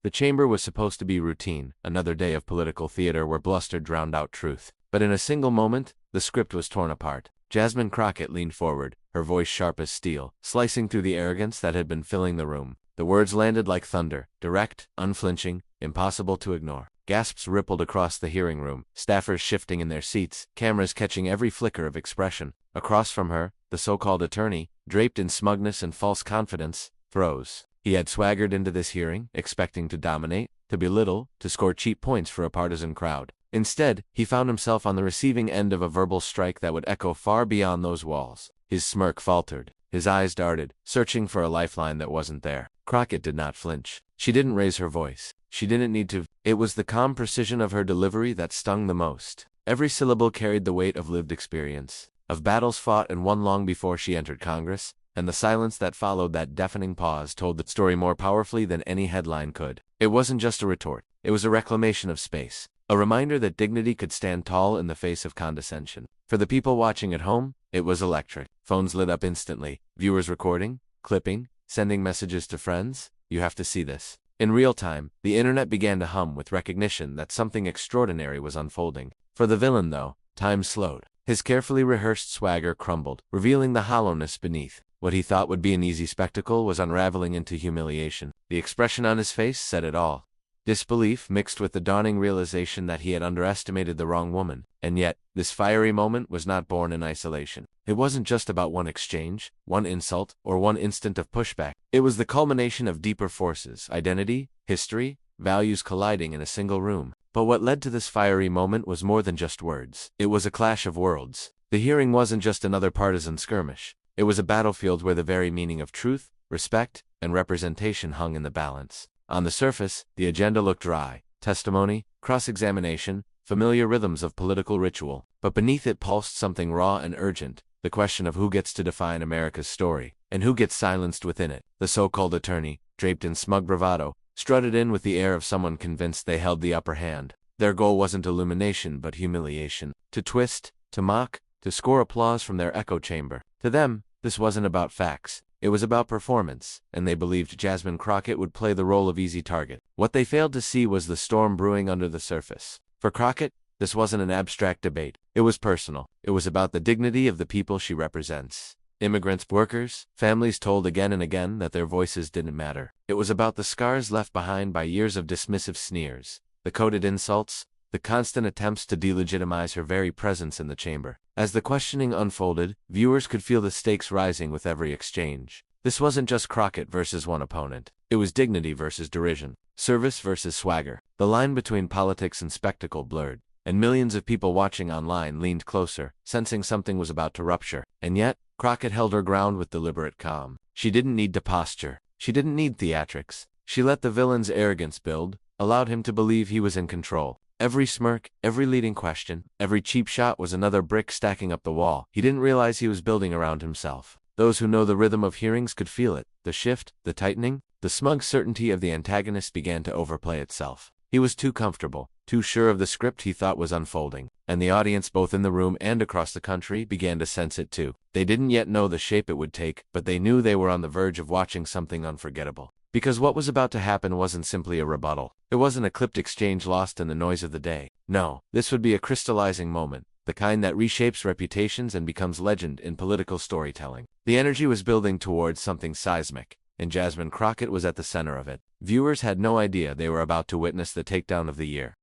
The chamber was supposed to be routine, another day of political theater where bluster drowned out truth. But in a single moment, the script was torn apart. Jasmine Crockett leaned forward, her voice sharp as steel, slicing through the arrogance that had been filling the room. The words landed like thunder, direct, unflinching, impossible to ignore. Gasps rippled across the hearing room, staffers shifting in their seats, cameras catching every flicker of expression. Across from her, the so-called attorney, draped in smugness and false confidence, froze. He had swaggered into this hearing, expecting to dominate, to belittle, to score cheap points for a partisan crowd. Instead, he found himself on the receiving end of a verbal strike that would echo far beyond those walls. His smirk faltered. His eyes darted, searching for a lifeline that wasn't there. Crockett did not flinch. She didn't raise her voice. She didn't need to. It was the calm precision of her delivery that stung the most. Every syllable carried the weight of lived experience, of battles fought and won long before she entered Congress, and the silence that followed that deafening pause told the story more powerfully than any headline could. It wasn't just a retort. It was a reclamation of space. A reminder that dignity could stand tall in the face of condescension. For the people watching at home, it was electric. Phones lit up instantly. Viewers recording, clipping, sending messages to friends. You have to see this. In real time, the internet began to hum with recognition that something extraordinary was unfolding. For the villain, though, time slowed. His carefully rehearsed swagger crumbled, revealing the hollowness beneath. What he thought would be an easy spectacle was unraveling into humiliation. The expression on his face said it all. Disbelief mixed with the dawning realization that he had underestimated the wrong woman. And yet, this fiery moment was not born in isolation. It wasn't just about one exchange, one insult, or one instant of pushback. It was the culmination of deeper forces, identity, history, values colliding in a single room. But what led to this fiery moment was more than just words. It was a clash of worlds. The hearing wasn't just another partisan skirmish. It was a battlefield where the very meaning of truth, respect, and representation hung in the balance. On the surface, the agenda looked dry. Testimony, cross-examination, familiar rhythms of political ritual. But beneath it pulsed something raw and urgent, the question of who gets to define America's story, and who gets silenced within it. The so-called attorney, draped in smug bravado, strutted in with the air of someone convinced they held the upper hand. Their goal wasn't illumination but humiliation. To twist, to mock, to score applause from their echo chamber. To them, this wasn't about facts. It was about performance, and they believed Jasmine Crockett would play the role of easy target. What they failed to see was the storm brewing under the surface. For Crockett, this wasn't an abstract debate. It was personal. It was about the dignity of the people she represents. Immigrants, workers, families told again and again that their voices didn't matter. It was about the scars left behind by years of dismissive sneers, the coded insults, the constant attempts to delegitimize her very presence in the chamber. As the questioning unfolded, viewers could feel the stakes rising with every exchange. This wasn't just Crockett versus one opponent. It was dignity versus derision, service versus swagger. The line between politics and spectacle blurred, and millions of people watching online leaned closer, sensing something was about to rupture. And yet, Crockett held her ground with deliberate calm. She didn't need to posture. She didn't need theatrics. She let the villain's arrogance build, allowed him to believe he was in control. Every smirk, every leading question, every cheap shot was another brick stacking up the wall. He didn't realize he was building around himself. Those who know the rhythm of hearings could feel it. The shift, the tightening, the smug certainty of the antagonist began to overplay itself. He was too comfortable, too sure of the script he thought was unfolding. And the audience both in the room and across the country began to sense it too. They didn't yet know the shape it would take, but they knew they were on the verge of watching something unforgettable. Because what was about to happen wasn't simply a rebuttal. It wasn't a clipped exchange lost in the noise of the day. No, this would be a crystallizing moment, the kind that reshapes reputations and becomes legend in political storytelling. The energy was building towards something seismic, and Jasmine Crockett was at the center of it. Viewers had no idea they were about to witness the takedown of the year.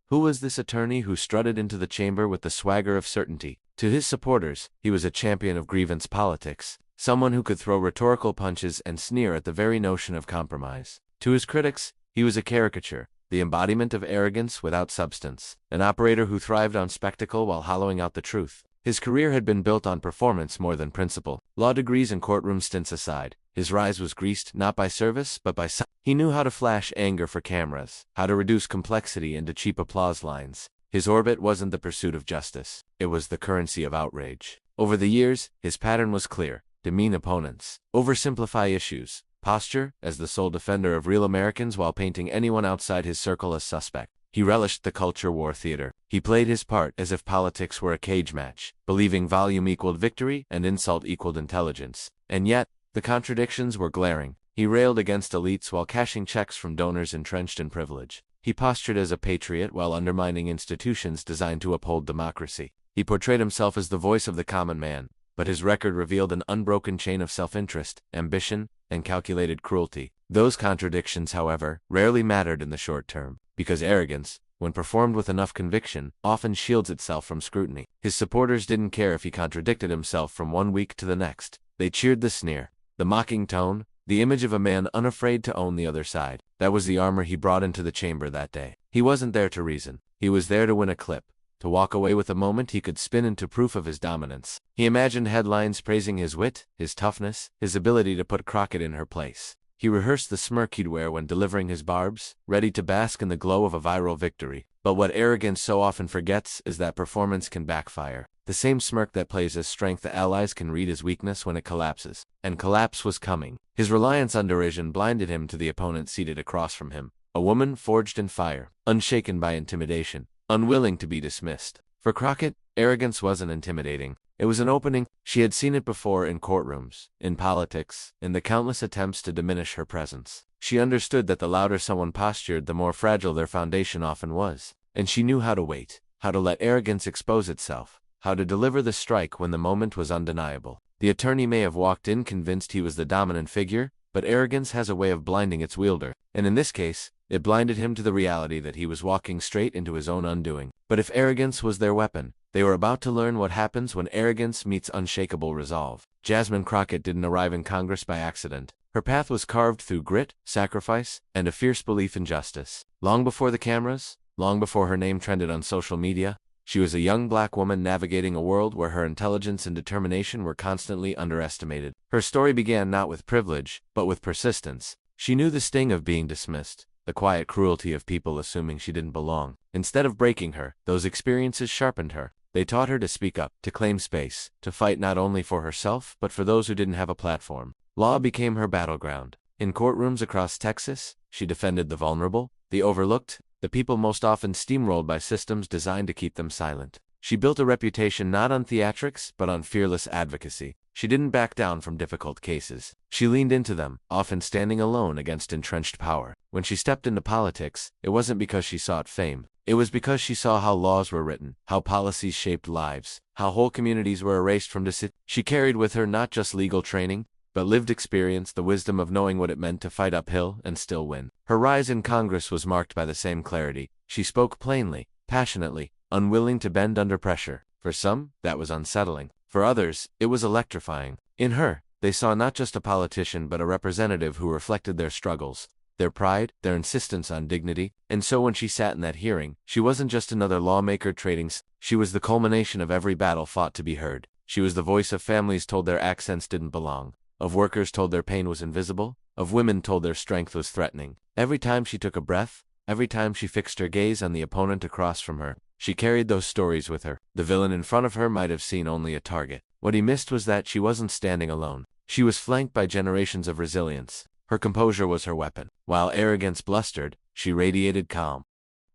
Who was this attorney who strutted into the chamber with the swagger of certainty? To his supporters, he was a champion of grievance politics. Someone who could throw rhetorical punches and sneer at the very notion of compromise. To his critics, he was a caricature, the embodiment of arrogance without substance, an operator who thrived on spectacle while hollowing out the truth. His career had been built on performance more than principle. Law degrees and courtroom stints aside, his rise was greased not by service but by silence. He knew how to flash anger for cameras, how to reduce complexity into cheap applause lines. His orbit wasn't the pursuit of justice, it was the currency of outrage. Over the years, his pattern was clear. Demean opponents, oversimplify issues, posture as the sole defender of real Americans while painting anyone outside his circle as suspect. He relished the culture war theater. He played his part as if politics were a cage match, believing volume equaled victory and insult equaled intelligence. And yet, the contradictions were glaring. He railed against elites while cashing checks from donors entrenched in privilege. He postured as a patriot while undermining institutions designed to uphold democracy. He portrayed himself as the voice of the common man, but his record revealed an unbroken chain of self-interest, ambition, and calculated cruelty. Those contradictions, however, rarely mattered in the short term, because arrogance, when performed with enough conviction, often shields itself from scrutiny. His supporters didn't care if he contradicted himself from one week to the next. They cheered the sneer, the mocking tone, the image of a man unafraid to own the other side. That was the armor he brought into the chamber that day. He wasn't there to reason. He was there to win a clip, to walk away with a moment he could spin into proof of his dominance. He imagined headlines praising his wit, his toughness, his ability to put Crockett in her place. He rehearsed the smirk he'd wear when delivering his barbs, ready to bask in the glow of a viral victory. But what arrogance so often forgets is that performance can backfire. The same smirk that plays as strength the allies can read as weakness when it collapses. And collapse was coming. His reliance on derision blinded him to the opponent seated across from him, a woman forged in fire, unshaken by intimidation, unwilling to be dismissed. For Crockett, arrogance wasn't intimidating. It was an opening. She had seen it before in courtrooms, in politics, in the countless attempts to diminish her presence. She understood that the louder someone postured, the more fragile their foundation often was. And she knew how to wait, how to let arrogance expose itself, how to deliver the strike when the moment was undeniable. The attorney may have walked in convinced he was the dominant figure, but arrogance has a way of blinding its wielder, and in this case, it blinded him to the reality that he was walking straight into his own undoing. But if arrogance was their weapon, they were about to learn what happens when arrogance meets unshakable resolve. Jasmine Crockett didn't arrive in Congress by accident. Her path was carved through grit, sacrifice, and a fierce belief in justice. Long before the cameras, long before her name trended on social media, she was a young black woman navigating a world where her intelligence and determination were constantly underestimated. Her story began not with privilege, but with persistence. She knew the sting of being dismissed, the quiet cruelty of people assuming she didn't belong. Instead of breaking her, those experiences sharpened her. They taught her to speak up, to claim space, to fight not only for herself but for those who didn't have a platform. Law became her battleground. In courtrooms across Texas, she defended the vulnerable, the overlooked, the people most often steamrolled by systems designed to keep them silent. She built a reputation not on theatrics but on fearless advocacy. She didn't back down from difficult cases. She leaned into them, often standing alone against entrenched power. When she stepped into politics, it wasn't because she sought fame. It was because she saw how laws were written, how policies shaped lives, how whole communities were erased from decision. She carried with her not just legal training, but lived experience, the wisdom of knowing what it meant to fight uphill and still win. Her rise in Congress was marked by the same clarity. She spoke plainly, passionately, unwilling to bend under pressure. For some, that was unsettling. For others, it was electrifying. In her, they saw not just a politician but a representative who reflected their struggles, their pride, their insistence on dignity. And so when she sat in that hearing, she wasn't just another lawmaker trading. She was the culmination of every battle fought to be heard. She was the voice of families told their accents didn't belong, of workers told their pain was invisible, of women told their strength was threatening. Every time she took a breath, every time she fixed her gaze on the opponent across from her, she carried those stories with her. The villain in front of her might have seen only a target. What he missed was that she wasn't standing alone. She was flanked by generations of resilience. Her composure was her weapon. While arrogance blustered, she radiated calm.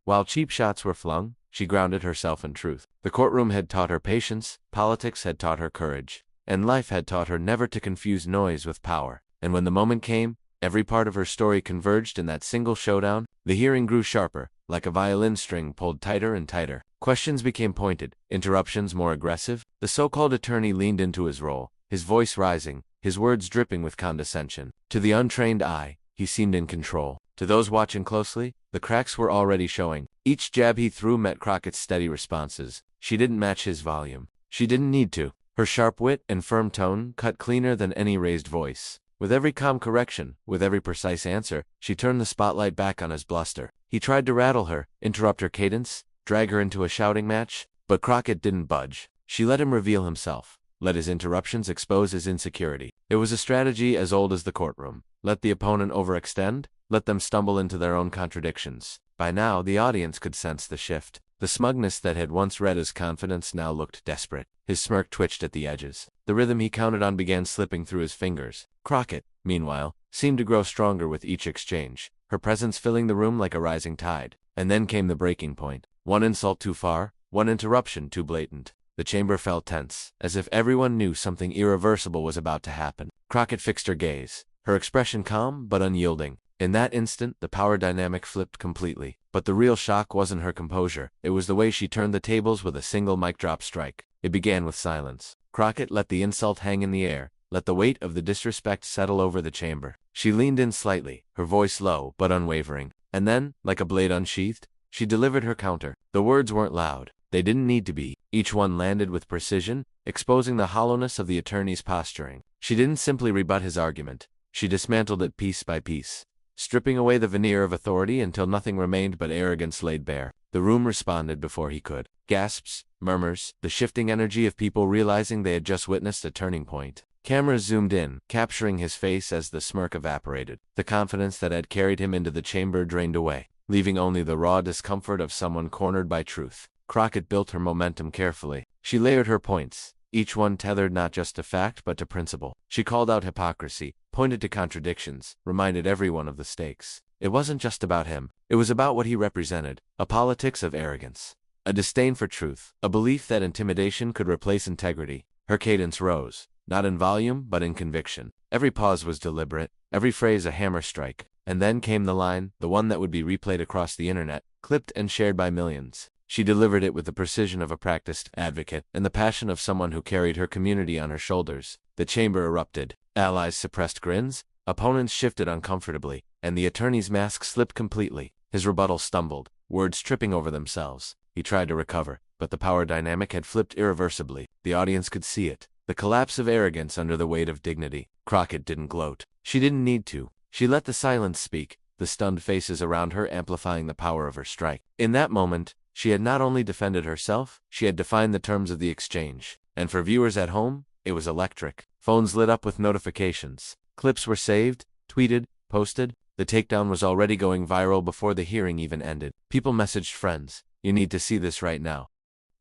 While cheap shots were flung, she grounded herself in truth. The courtroom had taught her patience, politics had taught her courage, and life had taught her never to confuse noise with power. And when the moment came, every part of her story converged in that single showdown. The hearing grew sharper, like a violin string pulled tighter and tighter. Questions became pointed, interruptions more aggressive. The so-called attorney leaned into his role, his voice rising, his words dripping with condescension. To the untrained eye, he seemed in control. To those watching closely, the cracks were already showing. Each jab he threw met Crockett's steady responses. She didn't match his volume. She didn't need to. Her sharp wit and firm tone cut cleaner than any raised voice. With every calm correction, with every precise answer, she turned the spotlight back on his bluster. He tried to rattle her, interrupt her cadence, drag her into a shouting match, but Crockett didn't budge. She let him reveal himself, let his interruptions expose his insecurity. It was a strategy as old as the courtroom. Let the opponent overextend, let them stumble into their own contradictions. By now, the audience could sense the shift. The smugness that had once read as confidence now looked desperate. His smirk twitched at the edges. The rhythm he counted on began slipping through his fingers. Crockett, meanwhile, seemed to grow stronger with each exchange, her presence filling the room like a rising tide. And then came the breaking point. One insult too far, one interruption too blatant. The chamber felt tense, as if everyone knew something irreversible was about to happen. Crockett fixed her gaze, her expression calm but unyielding. In that instant, the power dynamic flipped completely. But the real shock wasn't her composure. It was the way she turned the tables with a single mic drop strike. It began with silence. Crockett let the insult hang in the air, let the weight of the disrespect settle over the chamber. She leaned in slightly, her voice low but unwavering. And then, like a blade unsheathed, she delivered her counter. The words weren't loud. They didn't need to be. Each one landed with precision, exposing the hollowness of the attorney's posturing. She didn't simply rebut his argument. She dismantled it piece by piece, stripping away the veneer of authority until nothing remained but arrogance laid bare. The room responded before he could. Gasps, murmurs, the shifting energy of people realizing they had just witnessed a turning point. Cameras zoomed in, capturing his face as the smirk evaporated. The confidence that had carried him into the chamber drained away, leaving only the raw discomfort of someone cornered by truth. Crockett built her momentum carefully. She layered her points, each one tethered not just to fact but to principle. She called out hypocrisy, pointed to contradictions, reminded everyone of the stakes. It wasn't just about him. It was about what he represented, a politics of arrogance, a disdain for truth, a belief that intimidation could replace integrity. Her cadence rose, not in volume but in conviction. Every pause was deliberate, every phrase a hammer strike. And then came the line, the one that would be replayed across the internet, clipped and shared by millions. She delivered it with the precision of a practiced advocate and the passion of someone who carried her community on her shoulders. The chamber erupted. Allies suppressed grins, opponents shifted uncomfortably, and the attorney's mask slipped completely. His rebuttal stumbled, words tripping over themselves. He tried to recover, but the power dynamic had flipped irreversibly. The audience could see it. The collapse of arrogance under the weight of dignity. Crockett didn't gloat. She didn't need to. She let the silence speak, the stunned faces around her amplifying the power of her strike. In that moment, she had not only defended herself, she had defined the terms of the exchange. And for viewers at home, it was electric. Phones lit up with notifications. Clips were saved, tweeted, posted. The takedown was already going viral before the hearing even ended. People messaged friends, "You need to see this right now."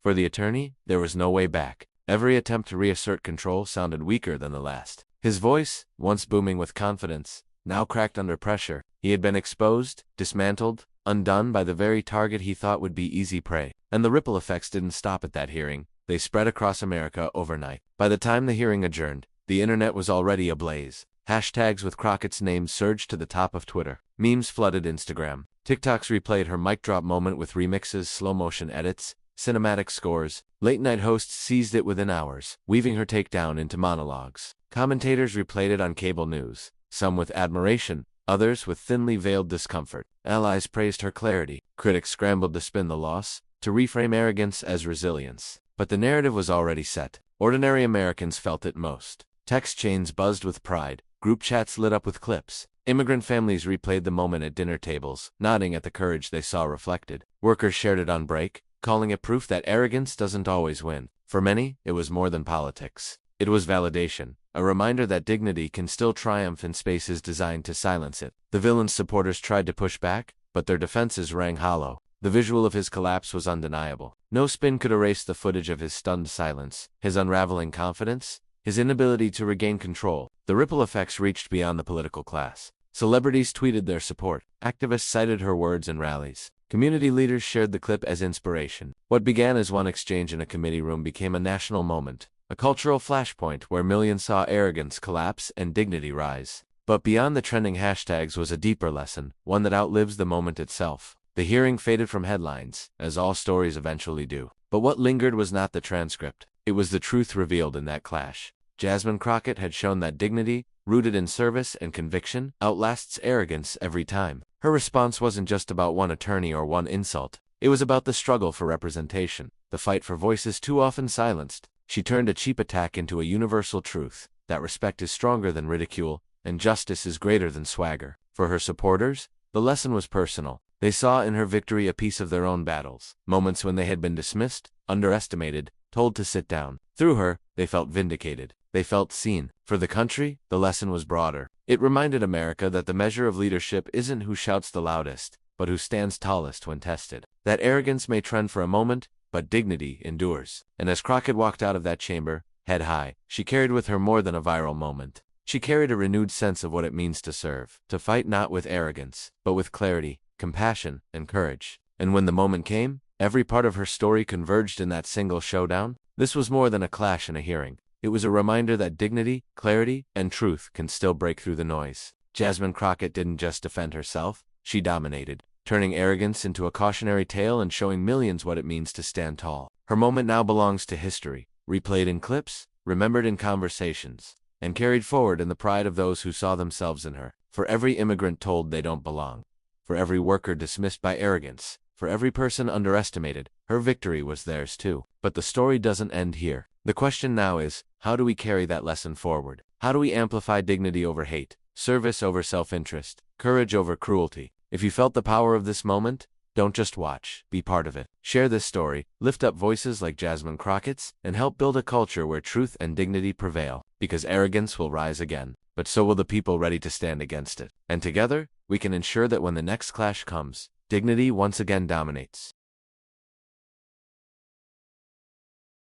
For the attorney, there was no way back. Every attempt to reassert control sounded weaker than the last. His voice, once booming with confidence, now cracked under pressure. He had been exposed, dismantled, undone by the very target he thought would be easy prey. And the ripple effects didn't stop at that hearing. They spread across America overnight. By the time the hearing adjourned, the internet was already ablaze. Hashtags with Crockett's name surged to the top of Twitter. Memes flooded Instagram. TikToks replayed her mic drop moment with remixes, slow-motion edits, cinematic scores. Late-night hosts seized it within hours, weaving her takedown into monologues. Commentators replayed it on cable news, some with admiration, others with thinly veiled discomfort. Allies praised her clarity. Critics scrambled to spin the loss, to reframe arrogance as resilience. But the narrative was already set. Ordinary Americans felt it most. Text chains buzzed with pride. Group chats lit up with clips. Immigrant families replayed the moment at dinner tables, nodding at the courage they saw reflected. Workers shared it on break, calling it proof that arrogance doesn't always win. For many, it was more than politics. It was validation, a reminder that dignity can still triumph in spaces designed to silence it. The villain's supporters tried to push back, but their defenses rang hollow. The visual of his collapse was undeniable. No spin could erase the footage of his stunned silence, his unraveling confidence, his inability to regain control. The ripple effects reached beyond the political class. Celebrities tweeted their support. Activists cited her words in rallies. Community leaders shared the clip as inspiration. What began as one exchange in a committee room became a national moment, a cultural flashpoint where millions saw arrogance collapse and dignity rise. But beyond the trending hashtags was a deeper lesson, one that outlives the moment itself. The hearing faded from headlines, as all stories eventually do. But what lingered was not the transcript. It was the truth revealed in that clash. Jasmine Crockett had shown that dignity, rooted in service and conviction, outlasts arrogance every time. Her response wasn't just about one attorney or one insult. It was about the struggle for representation, the fight for voices too often silenced. She turned a cheap attack into a universal truth, that respect is stronger than ridicule, and justice is greater than swagger. For her supporters, the lesson was personal. They saw in her victory a piece of their own battles, moments when they had been dismissed, underestimated, told to sit down. Through her, they felt vindicated. They felt seen. For the country, the lesson was broader. It reminded America that the measure of leadership isn't who shouts the loudest, but who stands tallest when tested. That arrogance may trend for a moment, but dignity endures. And as Crockett walked out of that chamber, head high, she carried with her more than a viral moment. She carried a renewed sense of what it means to serve, to fight not with arrogance, but with clarity, compassion, and courage. And when the moment came, every part of her story converged in that single showdown. This was more than a clash in a hearing. It was a reminder that dignity, clarity, and truth can still break through the noise. Jasmine Crockett didn't just defend herself, she dominated, turning arrogance into a cautionary tale and showing millions what it means to stand tall. Her moment now belongs to history, replayed in clips, remembered in conversations, and carried forward in the pride of those who saw themselves in her. For every immigrant told they don't belong, for every worker dismissed by arrogance, for every person underestimated, her victory was theirs too. But the story doesn't end here. The question now is, how do we carry that lesson forward? How do we amplify dignity over hate, service over self-interest, courage over cruelty? If you felt the power of this moment, don't just watch, be part of it. Share this story, lift up voices like Jasmine Crockett's, and help build a culture where truth and dignity prevail. Because arrogance will rise again, but so will the people ready to stand against it. And together, we can ensure that when the next clash comes, dignity once again dominates.